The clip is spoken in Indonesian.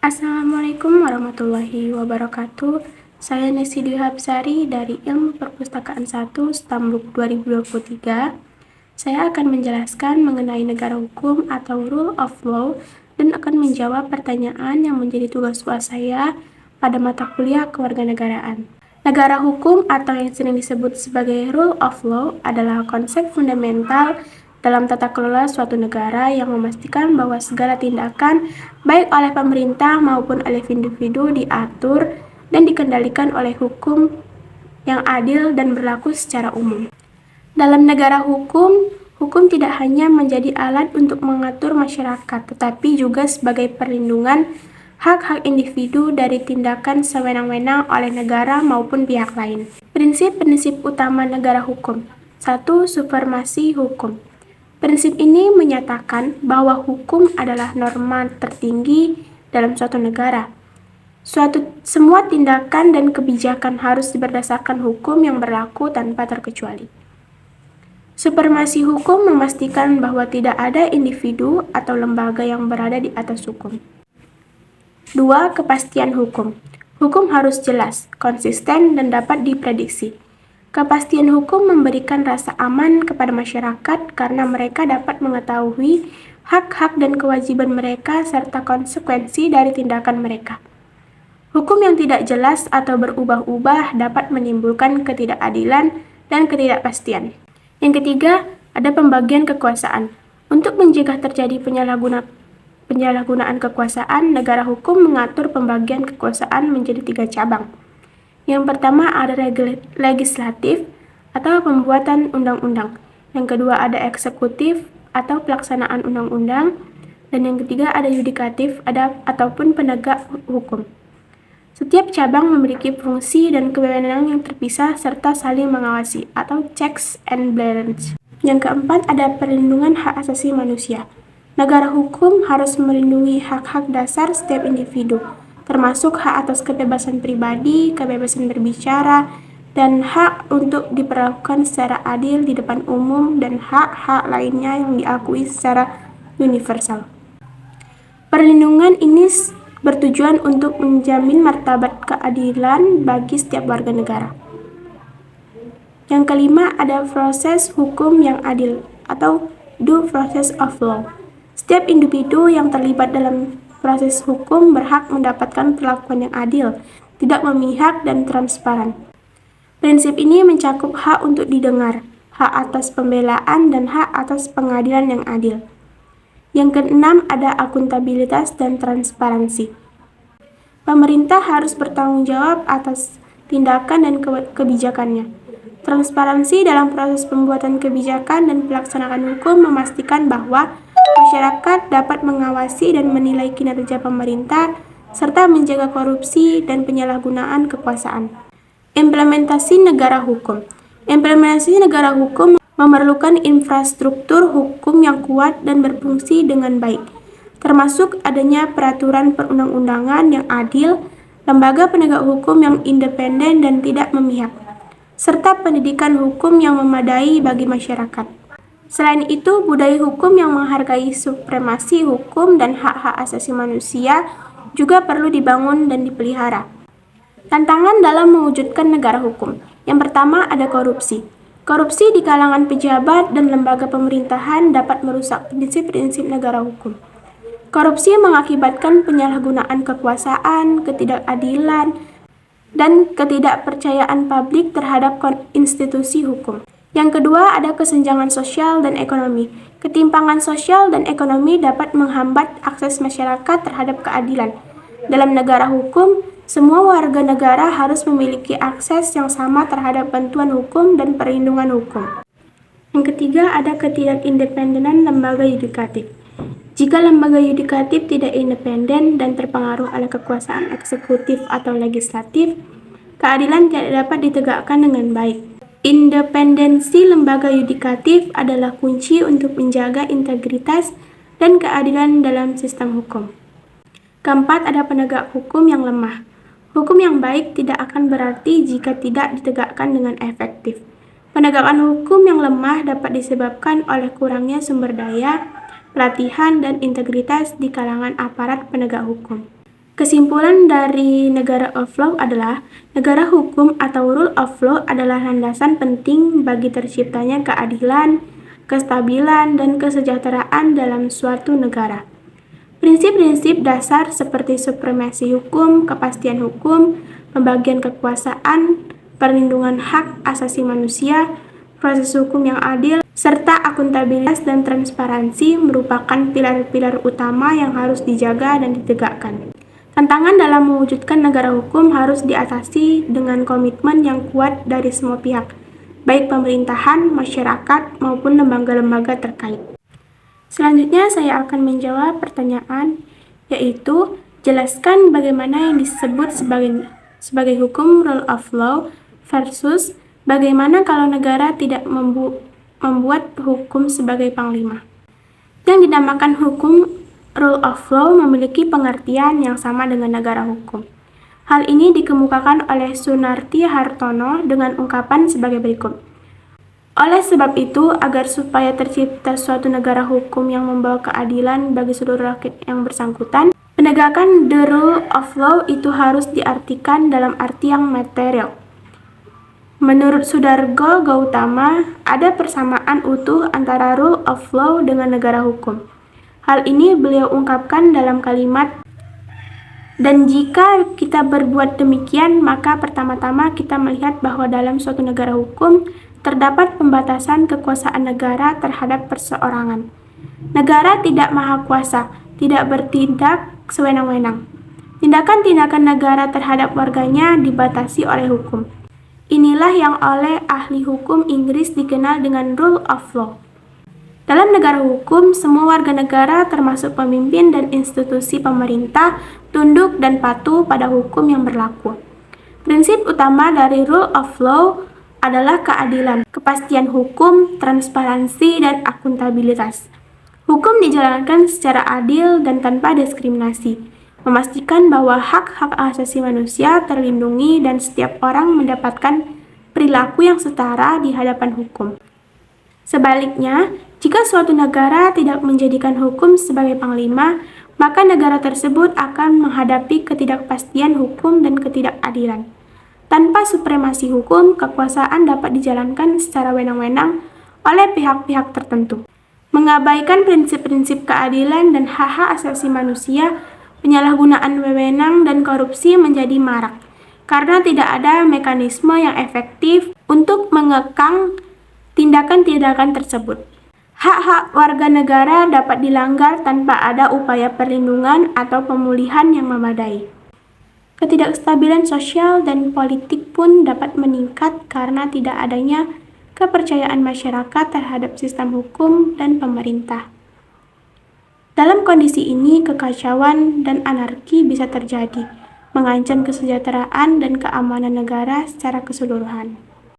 Assalamualaikum warahmatullahi wabarakatuh. Saya Nesi Dwi Hapsari dari Ilmu Perpustakaan 1 Stambuk 2023. Saya akan menjelaskan mengenai negara hukum atau rule of law dan akan menjawab pertanyaan yang menjadi tugas UAS saya pada mata kuliah kewarganegaraan. Negara hukum atau yang sering disebut sebagai rule of law adalah konsep fundamental dalam tata kelola suatu negara yang memastikan bahwa segala tindakan baik oleh pemerintah maupun oleh individu diatur dan dikendalikan oleh hukum yang adil dan berlaku secara umum. Dalam negara hukum, hukum tidak hanya menjadi alat untuk mengatur masyarakat, tetapi juga sebagai perlindungan hak-hak individu dari tindakan sewenang-wenang oleh negara maupun pihak lain. Prinsip-prinsip utama negara hukum. 1. Supremasi hukum. Prinsip ini menyatakan bahwa hukum adalah norma tertinggi dalam suatu negara. Semua tindakan dan kebijakan harus berdasarkan hukum yang berlaku tanpa terkecuali. Supremasi hukum memastikan bahwa tidak ada individu atau lembaga yang berada di atas hukum. 2. Kepastian hukum. Hukum harus jelas, konsisten, dan dapat diprediksi. Kepastian hukum memberikan rasa aman kepada masyarakat karena mereka dapat mengetahui hak-hak dan kewajiban mereka serta konsekuensi dari tindakan mereka. Hukum yang tidak jelas atau berubah-ubah dapat menimbulkan ketidakadilan dan ketidakpastian. Yang ketiga, ada pembagian kekuasaan. Untuk mencegah terjadi penyalahgunaan kekuasaan, negara hukum mengatur pembagian kekuasaan menjadi 3 cabang. Yang pertama ada legislatif atau pembuatan undang-undang. Yang kedua ada eksekutif atau pelaksanaan undang-undang. Dan yang ketiga ada yudikatif ataupun penegak hukum. Setiap cabang memiliki fungsi dan kewenangan yang terpisah serta saling mengawasi atau checks and balance. Yang keempat ada perlindungan hak asasi manusia. Negara hukum harus melindungi hak-hak dasar setiap individu, termasuk hak atas kebebasan pribadi, kebebasan berbicara, dan hak untuk diperlakukan secara adil di depan umum dan hak-hak lainnya yang diakui secara universal. Perlindungan ini bertujuan untuk menjamin martabat keadilan bagi setiap warga negara. Yang kelima ada proses hukum yang adil atau due process of law. Setiap individu yang terlibat dalam proses hukum berhak mendapatkan perlakuan yang adil, tidak memihak, dan transparan. Prinsip ini mencakup hak untuk didengar, hak atas pembelaan, dan hak atas pengadilan yang adil. Yang keenam ada akuntabilitas dan transparansi. Pemerintah harus bertanggung jawab atas tindakan dan kebijakannya. Transparansi dalam proses pembuatan kebijakan dan pelaksanaan hukum memastikan bahwa masyarakat dapat mengawasi dan menilai kinerja pemerintah serta menjaga korupsi dan penyalahgunaan kekuasaan. Implementasi negara hukum. Implementasi negara hukum memerlukan infrastruktur hukum yang kuat dan berfungsi dengan baik, termasuk adanya peraturan perundang-undangan yang adil, lembaga penegak hukum yang independen dan tidak memihak, serta pendidikan hukum yang memadai bagi masyarakat. Selain itu, budaya hukum yang menghargai supremasi hukum dan hak-hak asasi manusia juga perlu dibangun dan dipelihara. Tantangan dalam mewujudkan negara hukum. Yang pertama ada korupsi. Korupsi di kalangan pejabat dan lembaga pemerintahan dapat merusak prinsip-prinsip negara hukum. Korupsi mengakibatkan penyalahgunaan kekuasaan, ketidakadilan, dan ketidakpercayaan publik terhadap institusi hukum. Yang kedua ada kesenjangan sosial dan ekonomi. Ketimpangan sosial dan ekonomi dapat menghambat akses masyarakat terhadap keadilan. Dalam negara hukum, semua warga negara harus memiliki akses yang sama terhadap bantuan hukum dan perlindungan hukum. Yang ketiga ada ketidakindependenan lembaga yudikatif. Jika lembaga yudikatif tidak independen dan terpengaruh oleh kekuasaan eksekutif atau legislatif, keadilan tidak dapat ditegakkan dengan baik. Independensi lembaga yudikatif adalah kunci untuk menjaga integritas dan keadilan dalam sistem hukum. Keempat, ada penegak hukum yang lemah. Hukum yang baik tidak akan berarti jika tidak ditegakkan dengan efektif. Penegakan hukum yang lemah dapat disebabkan oleh kurangnya sumber daya, pelatihan, dan integritas di kalangan aparat penegak hukum. Kesimpulan dari negara of law adalah, negara hukum atau rule of law adalah landasan penting bagi terciptanya keadilan, kestabilan, dan kesejahteraan dalam suatu negara. Prinsip-prinsip dasar seperti supremasi hukum, kepastian hukum, pembagian kekuasaan, perlindungan hak asasi manusia, proses hukum yang adil, serta akuntabilitas dan transparansi merupakan pilar-pilar utama yang harus dijaga dan ditegakkan. Tantangan dalam mewujudkan negara hukum harus diatasi dengan komitmen yang kuat dari semua pihak, baik pemerintahan, masyarakat, maupun lembaga-lembaga terkait. Selanjutnya saya akan menjawab pertanyaan, yaitu jelaskan bagaimana yang disebut sebagai hukum rule of law versus bagaimana kalau negara tidak membuat hukum sebagai panglima. Yang dinamakan hukum rule of law memiliki pengertian yang sama dengan negara hukum. Hal ini dikemukakan oleh Sunarti Hartono dengan ungkapan sebagai berikut. Oleh sebab itu, agar supaya tercipta suatu negara hukum yang membawa keadilan bagi seluruh rakyat yang bersangkutan, penegakan the rule of law itu harus diartikan dalam arti yang material. Menurut Sudargo Gautama, ada persamaan utuh antara rule of law dengan negara hukum. Hal ini beliau ungkapkan dalam kalimat, dan jika kita berbuat demikian, maka pertama-tama kita melihat bahwa dalam suatu negara hukum, terdapat pembatasan kekuasaan negara terhadap perseorangan. Negara tidak maha kuasa, tidak bertindak sewenang-wenang. Tindakan-tindakan negara terhadap warganya dibatasi oleh hukum. Inilah yang oleh ahli hukum Inggris dikenal dengan rule of law. Dalam negara hukum, semua warga negara termasuk pemimpin dan institusi pemerintah tunduk dan patuh pada hukum yang berlaku. Prinsip utama dari rule of law adalah keadilan, kepastian hukum, transparansi, dan akuntabilitas. Hukum dijalankan secara adil dan tanpa diskriminasi, memastikan bahwa hak-hak asasi manusia terlindungi dan setiap orang mendapatkan perilaku yang setara di hadapan hukum. Sebaliknya, jika suatu negara tidak menjadikan hukum sebagai panglima, maka negara tersebut akan menghadapi ketidakpastian hukum dan ketidakadilan. Tanpa supremasi hukum, kekuasaan dapat dijalankan secara wenang-wenang oleh pihak-pihak tertentu. Mengabaikan prinsip-prinsip keadilan dan hak-hak asasi manusia, penyalahgunaan wewenang dan korupsi menjadi marak, karena tidak ada mekanisme yang efektif untuk mengekang tindakan-tindakan tersebut. Hak-hak warga negara dapat dilanggar tanpa ada upaya perlindungan atau pemulihan yang memadai. Ketidakstabilan sosial dan politik pun dapat meningkat karena tidak adanya kepercayaan masyarakat terhadap sistem hukum dan pemerintah. Dalam kondisi ini, kekacauan dan anarki bisa terjadi, mengancam kesejahteraan dan keamanan negara secara keseluruhan.